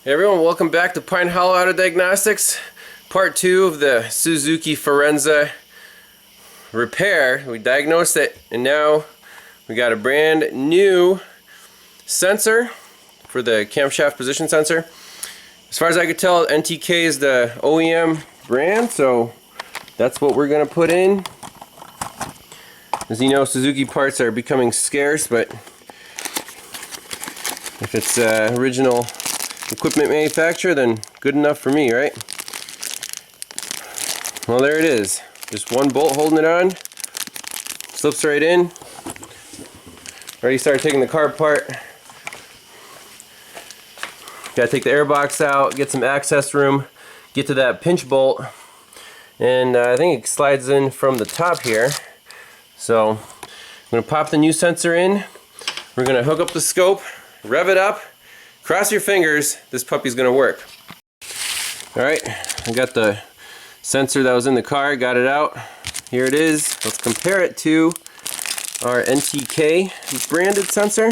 Hey everyone, welcome back to Pine Hollow Auto Diagnostics, part 2 of the Suzuki Forenza repair. We diagnosed it and now we got a brand new sensor for the camshaft position sensor. As far as I could tell, NTK is the OEM brand, so that's what we're going to put in. As you know, Suzuki parts are becoming scarce, but if it's original equipment manufacturer, then good enough for me, right? Well, there it is. Just one bolt holding it on. Slips right in. Already started taking the car apart. Gotta take the air box out, get some access room, get to that pinch bolt, and I think it slides in from the top here. So I'm gonna pop the new sensor in. We're gonna hook up the scope, rev it up. Cross your fingers, this puppy's gonna work. Alright, I got the sensor that was in the car, got it out. Here it is. Let's compare it to our NTK branded sensor.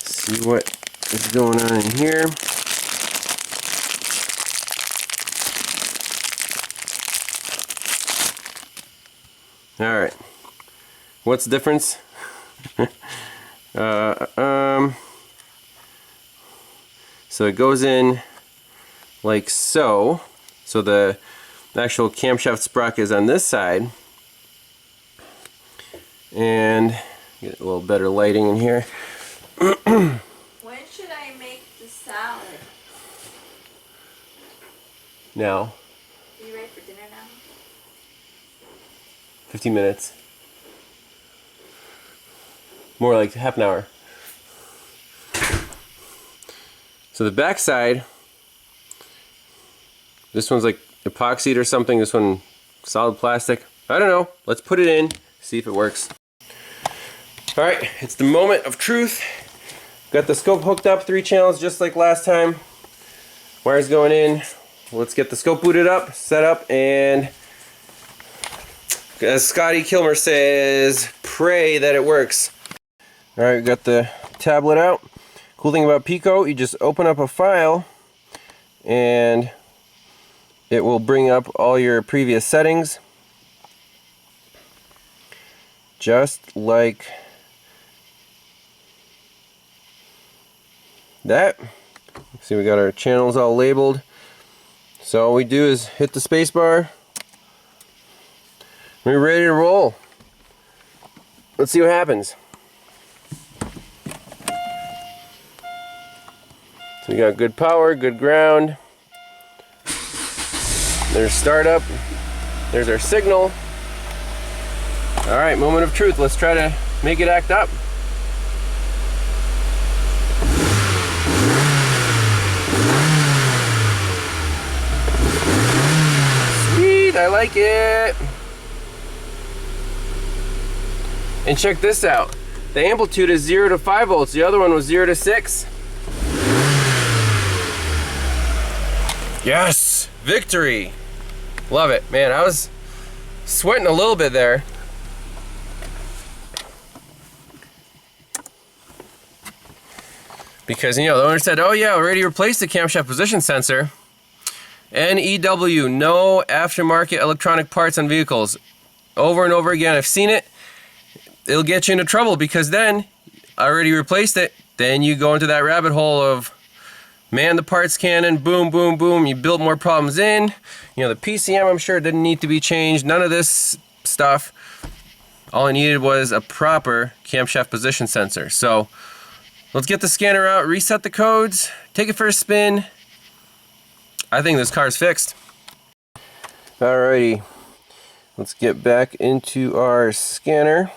See what is going on in here. Alright, what's the difference? So it goes in like so. So the actual camshaft sprocket is on this side. And get a little better lighting in here. When should I make the salad? Now. Are you ready for dinner now? 15 minutes. More like half an hour. So the back side, this one's like epoxied or something, this one solid plastic. I don't know. Let's put it in, see if it works. Alright, it's the moment of truth. Got the scope hooked up, 3 channels just like last time. Wires going in. Let's get the scope booted up, set up, and as Scotty Kilmer says, pray that it works. Alright, we got the tablet out. Cool thing about Pico, you just open up a file and it will bring up all your previous settings. Just like that. See, we got our channels all labeled. So all we do is hit the space bar. We're ready to roll. Let's see what happens. So we got good power, good ground. There's startup. There's our signal. Alright, moment of truth. Let's try to make it act up. Sweet, I like it. And check this out. The amplitude is 0 to 5 volts. The other one was 0 to 6. Yes! Victory! Love it. Man, I was sweating a little bit there. Because, you know, the owner said, oh yeah, already replaced the camshaft position sensor. NEW, no aftermarket electronic parts on vehicles. Over and over again, I've seen it. It'll get you into trouble because then, I already replaced it. Then you go into that rabbit hole of man the parts cannon, boom, boom, boom, you build more problems in. You know, the PCM I'm sure didn't need to be changed, none of this stuff. All I needed was a proper camshaft position sensor. So, let's get the scanner out, reset the codes, take it for a spin. I think this car's fixed. Alrighty, let's get back into our scanner.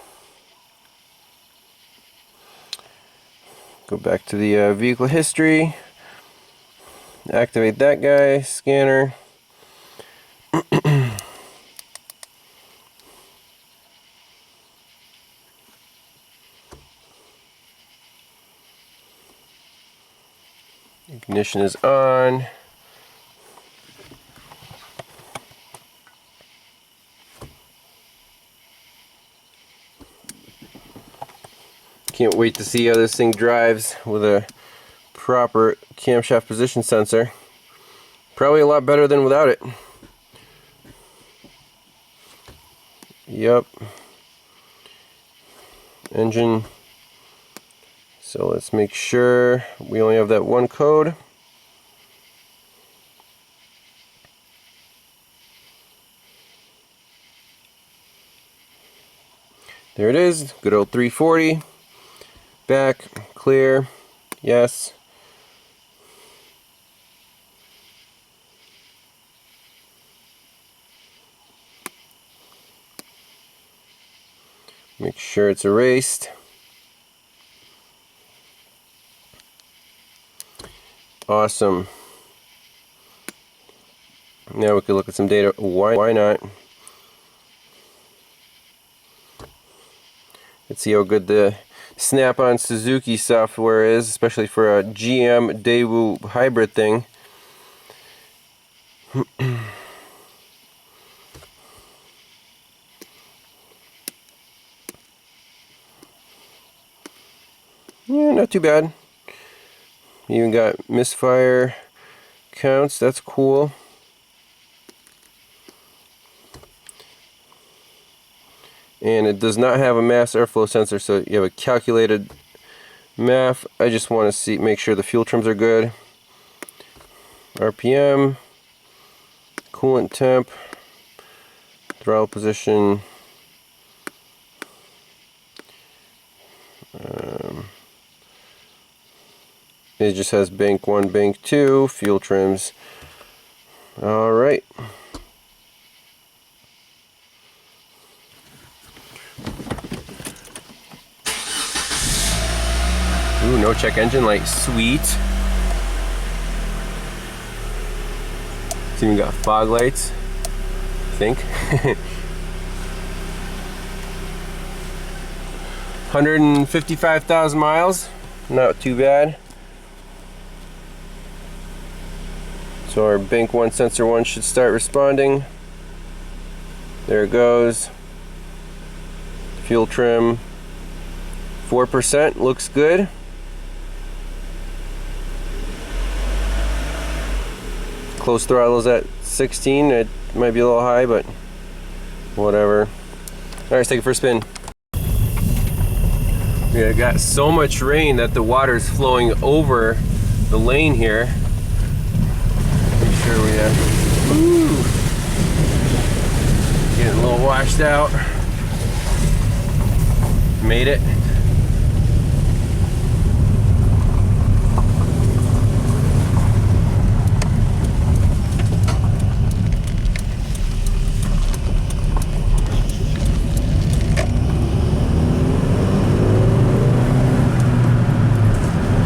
Go back to the vehicle history. Activate that guy, scanner. Ignition is on. Can't wait to see how this thing drives with a proper camshaft position sensor. Probably a lot better than without it. Yep. Engine. So let's make sure we only have that one code. There it is, good old 340. Back, clear, yes. Make sure it's erased. Awesome. Now we can look at some data. Why not? Let's see how good the Snap-on Suzuki software is, especially for a GM Daewoo hybrid thing. Yeah, not too bad. Even got misfire counts, that's cool. And it does not have a mass airflow sensor, so you have a calculated MAF. I just want to make sure the fuel trims are good. RPM, coolant temp, throttle position. It just has bank 1, bank 2, fuel trims. Alright. Ooh, no check engine light, sweet. It's even got fog lights, I think. 155,000 miles, not too bad. So our bank 1 sensor 1 should start responding. There it goes. Fuel trim 4%, looks good. Close throttle's at 16. It might be a little high, but whatever. Alright, let's take it for a spin. We got so much rain that the water's flowing over the lane here. Make sure we getting a little washed out. Made it.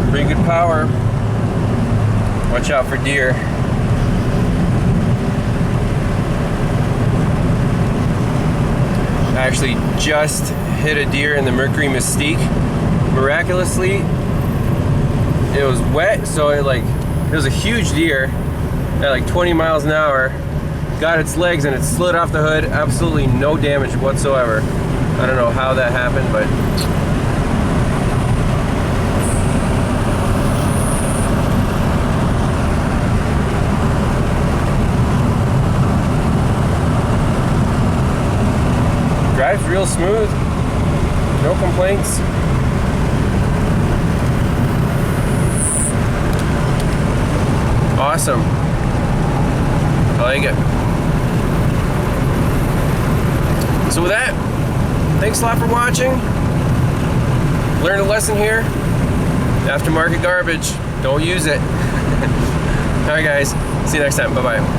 Pretty good power. Watch out for deer. I actually just hit a deer in the Mercury Mystique. Miraculously, it was wet, so it was a huge deer at like 20 miles an hour. Got its legs and it slid off the hood. Absolutely no damage whatsoever. I don't know how that happened, but drives real smooth, no complaints. Awesome. I like it. So with that, thanks a lot for watching. Learned a lesson here. Aftermarket garbage, don't use it. Alright guys, see you next time, bye bye.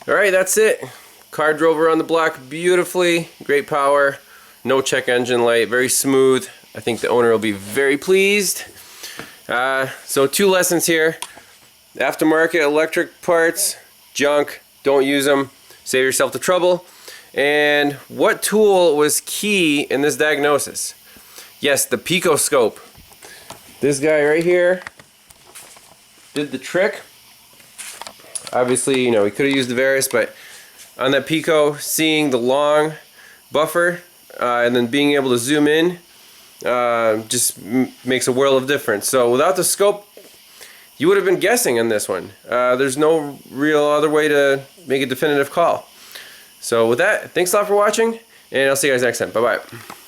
Alright, that's it. Car drove around the block beautifully. Great power. No check engine light. Very smooth. I think the owner will be very pleased. So 2 lessons here. Aftermarket electric parts, junk. Don't use them. Save yourself the trouble. And what tool was key in this diagnosis? Yes, the picoscope. This guy right here did the trick. Obviously, we could have used the Varus, but on that Pico, seeing the long buffer, and then being able to zoom in just makes a world of difference. So without the scope, you would have been guessing on this one. There's no real other way to make a definitive call. So with that, thanks a lot for watching, and I'll see you guys next time. Bye-bye.